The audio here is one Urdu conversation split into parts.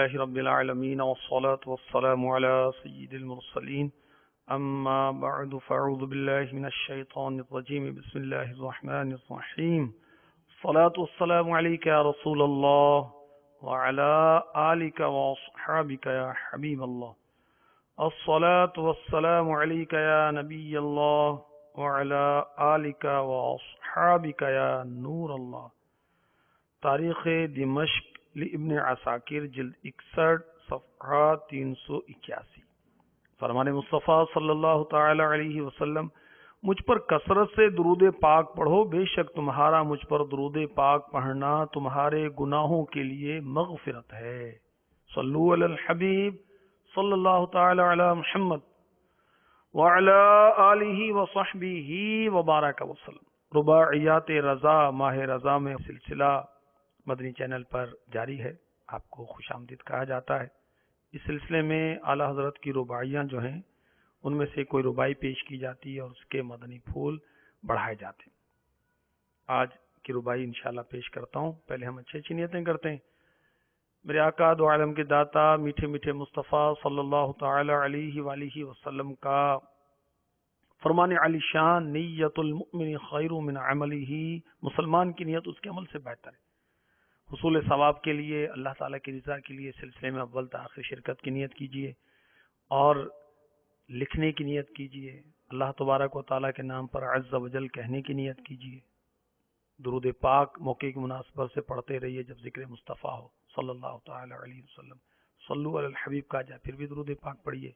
لله رب العالمين والصلاة والسلام على سيد المرسلين أما بعد فأعوذ بالله من الشيطان الرجيم بسم الله الرحمن الرحيم الصلاة والسلام عليك يا رسول الله وعلى آلك وأصحابك يا حبيب الله الصلاة والسلام عليك يا نبي الله وعلى آلك وأصحابك يا نور الله. تاریخ دمشق لابن عساکر جلد 61 صفحہ 381. فرمان مصطفیٰ صلی اللہ تعالی علیہ وسلم مجھ پر کثرت سے درود پاک پڑھو، بے شک تمہارا مجھ پر درود پاک پڑھنا تمہارے گناہوں کے لیے مغفرت ہے. صلو علی الحبیب صلی اللہ تعالی علی محمد وعلی آلہ وصحبہ وبارک وسلم. رباعیات رضا ماہ رضا میں سلسلہ مدنی چینل پر جاری ہے، آپ کو خوش آمدید کہا جاتا ہے. اس سلسلے میں اعلیٰ حضرت کی رباعیاں جو ہیں ان میں سے کوئی رباعی پیش کی جاتی ہے اور اس کے مدنی پھول بڑھائے جاتے ہیں. آج کی رباعی انشاءاللہ پیش کرتا ہوں. پہلے ہم اچھی نیتیں کرتے ہیں. میرے آقا دو عالم کے داتا میٹھے میٹھے مصطفیٰ صلی اللہ تعالی علیہ وآلہ وسلم کا فرمان علی شان نیت المؤمن خیر من عملہ، مسلمان کی نیت اس کے عمل سے بہتر ہے. حصول ثواب کے لیے، اللہ تعالیٰ کی رضا کے لیے سلسلے میں اول تا آخر شرکت کی نیت کیجیے اور لکھنے کی نیت کیجیے. اللہ تبارک و تعالیٰ کے نام پر عز و جل کہنے کی نیت کیجیے. درود پاک موقع کی مناسبت سے پڑھتے رہیے. جب ذکر مصطفیٰ ہو صلی اللہ تعالی علیہ وسلم، صلو علی الحبیب کہا جائے پھر بھی درود پاک پڑھیے.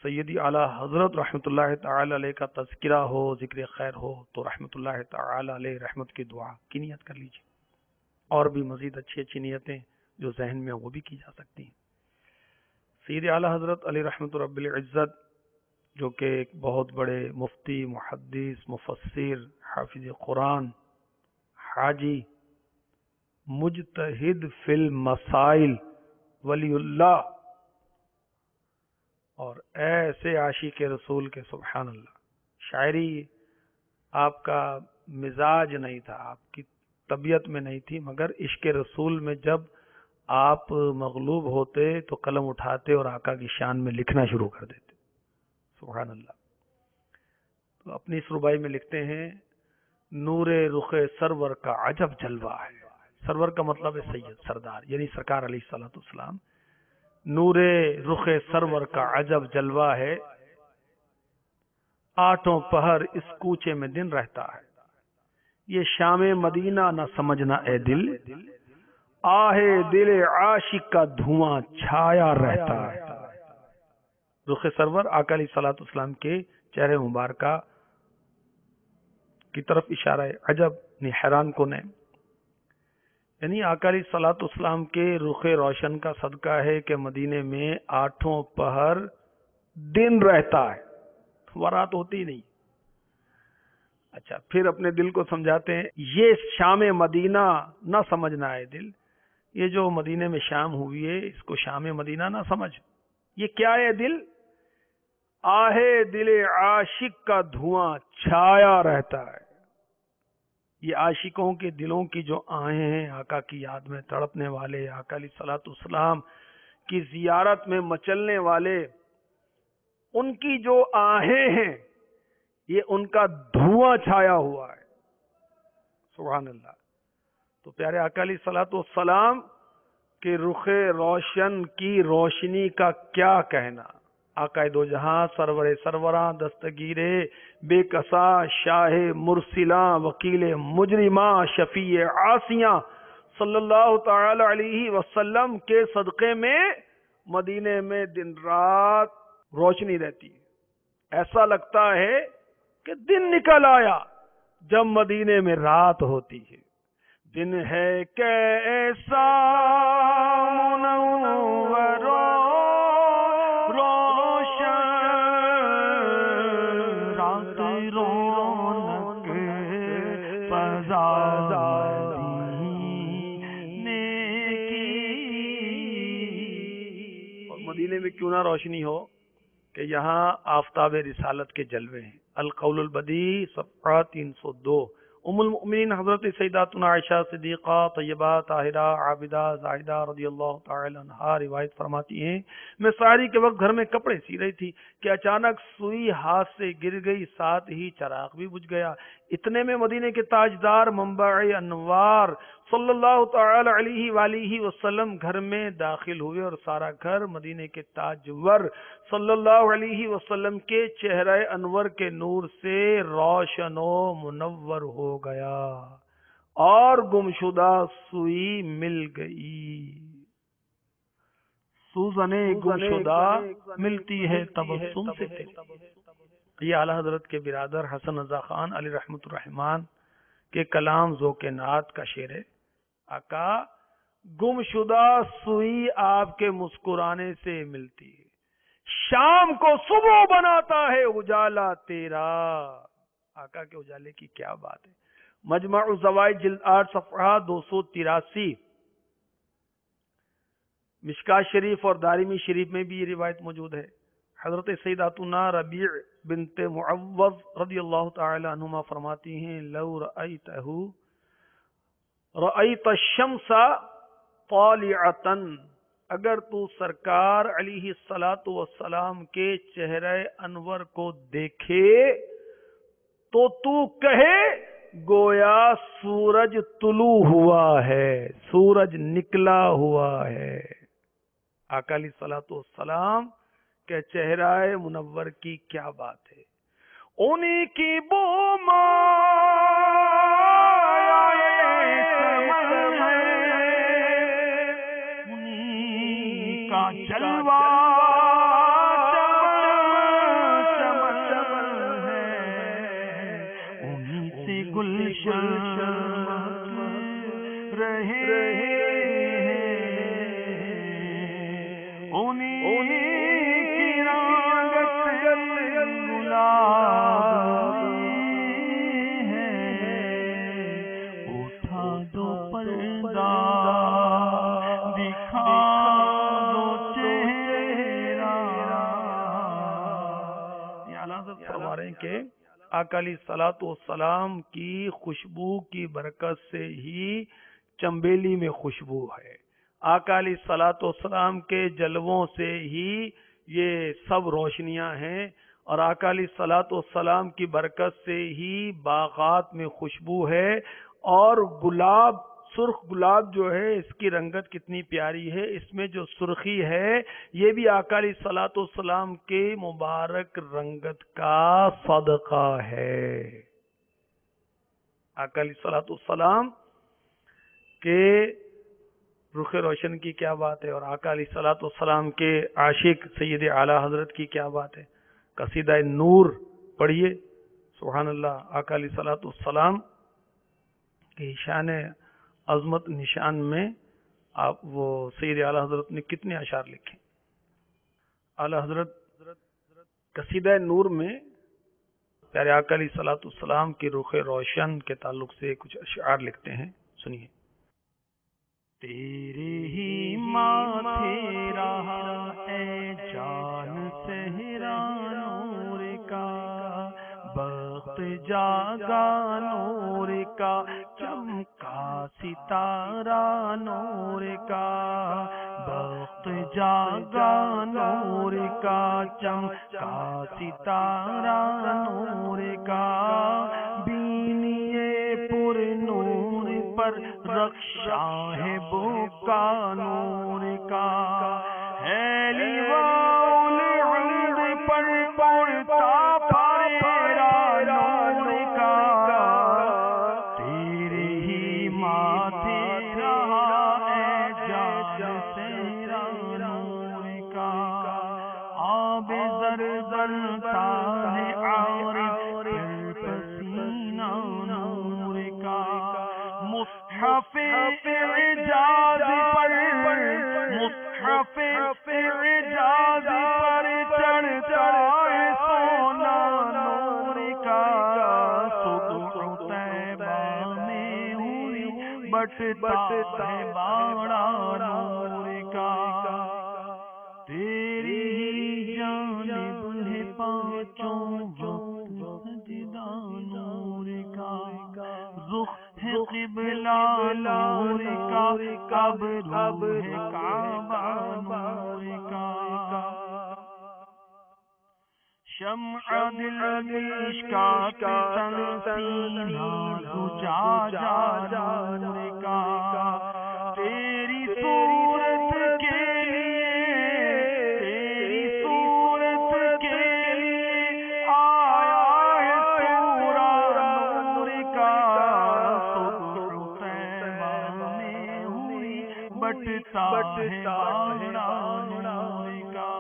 سیدی اعلیٰ حضرت رحمۃ اللہ تعالی علیہ کا تذکرہ ہو، ذکر خیر ہو تو رحمۃ اللہ تعالی علیہ رحمت کی دعا کی نیت کر لیجیے. اور بھی مزید اچھی نیتیں جو ذہن میں وہ بھی کی جا سکتی ہیں. سید اعلیٰ حضرت علی رحمت رب العزت جو کہ ایک بہت بڑے مفتی، محدث، مفسر، حافظ قرآن، حاجی، مجتہد فی المسائل، ولی اللہ اور ایسے عاشق رسول کے سبحان اللہ. شاعری آپ کا مزاج نہیں تھا، آپ کی طبیعت میں نہیں تھی، مگر عشق رسول میں جب آپ مغلوب ہوتے تو قلم اٹھاتے اور آقا کی شان میں لکھنا شروع کر دیتے. سبحان اللہ. تو اپنی اس ربائی میں لکھتے ہیں نور رخ سرور کا عجب جلوہ ہے. سرور کا مطلب ہے سید، سردار، یعنی سرکار علیہ الصلوۃ والسلام. نور رخ سرور کا عجب جلوہ ہے، آٹھوں پہر اس کوچے میں دن رہتا ہے. یہ شام مدینہ نہ سمجھنا اے دل، آہ دل عاشق کا دھواں چھایا رہتا ہے. رخ سرور آقا علیہ الصلوۃ والسلام کے چہرے مبارکہ کی طرف اشارہ ہے. عجب یعنی حیران کن ہے، یعنی آقا علیہ الصلوۃ والسلام کے رخ روشن کا صدقہ ہے کہ مدینے میں آٹھوں پہر دن رہتا ہے، وہ رات ہوتی نہیں. اچھا پھر اپنے دل کو سمجھاتے ہیں یہ شام مدینہ نہ سمجھنا ہے دل، یہ جو مدینے میں شام ہوئی ہے اس کو شام مدینہ نہ سمجھ. یہ کیا ہے دل؟ آہ دل عاشق کا دھواں چھایا رہتا ہے. یہ عاشقوں کے دلوں کی جو آہیں ہیں، آقا کی یاد میں تڑپنے والے، آقا علیہ الصلوۃ والسلام کی زیارت میں مچلنے والے، ان کی جو آہیں ہیں یہ ان کا دھواں چھایا ہوا ہے. سبحان اللہ. تو پیارے آقا علیہ الصلوۃ والسلام کے رخ روشن کی روشنی کا کیا کہنا. آقا دو جہاں سرور سروراں دستگیر بے کسا شاہ مرسلاں وکیل مجرماں شفیع عاصیاں صلی اللہ تعالی علیہ وسلم کے صدقے میں مدینے میں دن رات روشنی رہتی ہے. ایسا لگتا ہے کہ دن نکل آیا جب مدینے میں رات ہوتی ہے. دن ہے کیسا منور روشن، رات رونق فزادینے کی. اور مدینے میں کیوں نہ روشنی ہو کہ یہاں آفتاب رسالت کے جلوے ہیں. القول البدیع صفحہ 302. ام المؤمنین حضرت سیداتنا عائشہ صدیقہ طیبہ طاہرہ عابدہ زاہدہ رضی اللہ تعالی عنہا روایت فرماتی ہیں، میں سحری کے وقت گھر میں کپڑے سی رہی تھی کہ اچانک سوئی ہاتھ سے گر گئی، ساتھ ہی چراغ بھی بجھ گیا۔ اتنے میں مدینے کے تاجدار منبع انوار صلی اللہ تعالی علیہ وآلہ وسلم گھر میں داخل ہوئے اور سارا گھر مدینے کے تاجور صلی اللہ علیہ وسلم کے چہرہ انور کے نور سے روشن و منور ہو گیا اور گمشدہ سوئی مل گئی۔ سوزنے گمشدہ ملتی ہے تبسم سے۔ یہ اعلی حضرت کے برادر حسن رضا خان علی رحمت الرحمان کے کلام ذوق نعت کا شعر ہے۔ آقا گمشدہ سوئی آپ کے مسکرانے سے ملتی ہے، شام کو صبح بناتا ہے اجالا تیرا۔ آقا کے اجالے کی کیا بات ہے۔ مجمع الزوائد جلد 8 صفحہ 283، مشکات شریف اور دارمی شریف میں بھی یہ روایت موجود ہے۔ حضرت سیداتنا ربیع بنت معوض رضی اللہ تعالی عنہما فرماتی ہیں، لو رأیت الشمس طالعتا، اگر تو سرکار علیہ الصلاۃ والسلام کے چہرہ انور کو دیکھے تو کہے گویا سورج طلوع ہوا ہے، سورج نکلا ہوا ہے۔ آقا علیہ الصلاۃ والسلام کے چہرہ منور کی کیا بات ہے۔ انہی کی بو کا جلوہ ہے، انہی سے گلشن رہے، انہی کی رنگت گلاب ہے، اٹھا دو پردہ دکھا فرما رہے ہیں کہ آقا علیہ الصلوۃ والسلام کی خوشبو کی برکت سے ہی چنبیلی میں خوشبو ہے، آقا علیہ الصلوۃ والسلام کے جلووں سے ہی یہ سب روشنیاں ہیں، اور آقا علیہ الصلوۃ والسلام کی برکت سے ہی باغات میں خوشبو ہے، اور گلاب، سرخ گلاب جو ہے اس کی رنگت کتنی پیاری ہے، اس میں جو سرخی ہے یہ بھی آقا علیہ الصلوۃ والسلام کے مبارک رنگت کا صدقہ ہے۔ آقا علیہ الصلوۃ والسلام کے رخ روشن کی کیا بات ہے، اور آقا علیہ الصلوۃ والسلام کے عاشق سید اعلی حضرت کی کیا بات ہے۔ قصیدہ نور پڑھیے، سبحان اللہ۔ آقا علیہ الصلوۃ والسلام کی شان عظمت نشان میں آپ وہ سید اعلی حضرت نے کتنے اشعار لکھے۔ اعلی حضرت قصیدہ نور میں پیارے آقا علیہ الصلوۃ والسلام کی رخ روشن کے تعلق سے کچھ اشعار لکھتے ہیں، سنیے۔ تیرے ہی ماتھے رہا ہے جان صحرا نور کا، بخت جاگا نور کا، چمکا ستارہ نور کا، بخت جاگا نور کا، چمکا ستارہ نور کا، بینیے پر نور پر رخشاں ہے بوکا نور کا، ہے لیواء العمد پر پڑتا پھیرا نور کا، تیرے ہی ماتھے رہا ہے جان تیرا نور کا، آب زر زرتا ہے عارف پر پسینہ نور کا، مصحف اعجاز پر، مصحف اعجاز پر چڑھتا ہے سونا نور کا، صبح طیبہ میں ہوئی بٹتا ہے باڑا نور کا، تیری ہی جانب ہے پانچوں وقت سجدہ نور کا، نور کا، اب روح کعبہ نور کا، شمع دل مشکات سینہ زجاجہ نور کا، تیری صورت کے لیے، تیری صورت کے لیے آیا ہے سورہ نور کا، صبح طیبہ میں ہوئی بٹتا ہے باڑا نور کا،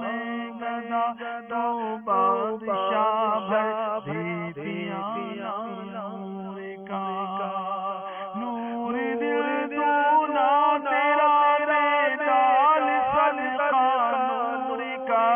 میں گدا تو بادشاہ دے دیا نور کا، نور دل دونا تیرا ریدال صدقہ نور کا،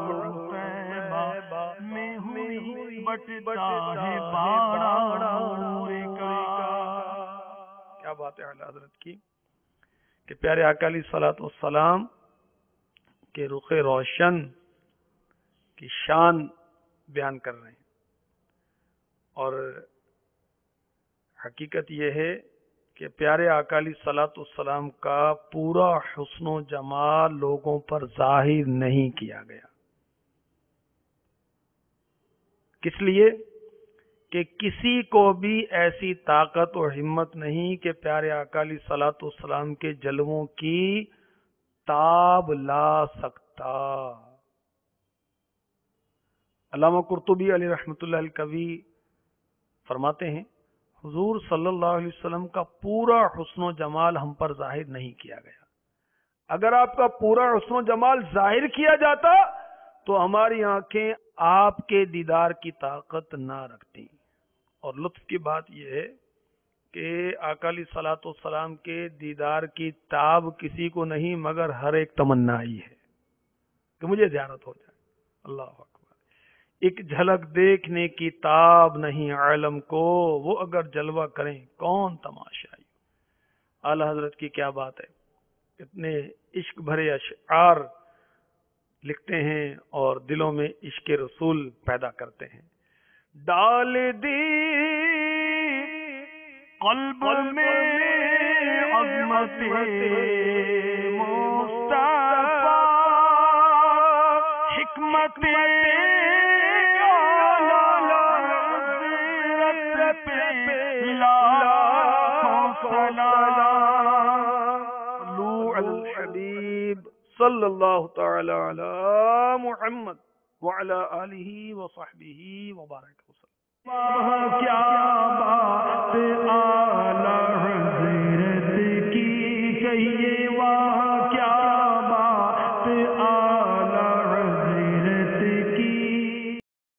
صبح طیبہ میں ہوئی بٹتا ہے باڑا نور کا۔ کیا بات ہے اعلیٰ حضرت کی کہ پیارے آقا علیہ الصلوۃ والسلام کے رخ روشن کی شان بیان کر رہے ہیں، اور حقیقت یہ ہے کہ پیارے آقا علیہ الصلوۃ والسلام کا پورا حسن و جمال لوگوں پر ظاہر نہیں کیا گیا۔ کس لیے کہ کسی کو بھی ایسی طاقت و ہمت نہیں کہ پیارے آقا علیہ الصلوۃ والسلام کے جلووں کی تاب لا سکتا۔ علامہ قرطبی علیہ رحمۃ اللہ الکوی فرماتے ہیں حضور صلی اللہ علیہ وسلم کا پورا حسن و جمال ہم پر ظاہر نہیں کیا گیا۔ اگر آپ کا پورا حسن و جمال ظاہر کیا جاتا تو ہماری آنکھیں آپ کے دیدار کی طاقت نہ رکھتی۔ اور لطف کی بات یہ ہے کہ آقا علیہ الصلوۃ والسلام کے دیدار کی تاب کسی کو نہیں مگر ہر ایک تمنا ہی ہے کہ مجھے زیارت ہو جائے۔ اللہ اکبر، ایک جھلک دیکھنے کی تاب نہیں عالم کو، وہ اگر جلوہ کریں کون تماشائی۔ اعلی حضرت کی کیا بات ہے، اتنے عشق بھرے اشعار لکھتے ہیں اور دلوں میں عشق رسول پیدا کرتے ہیں۔ ڈال دی قلب میں عظمت مصطفیٰ، حکمت صلی اللہ تعالی علی محمد وعلی آلہ وصحبہ وبارک وسلم۔ کیا بات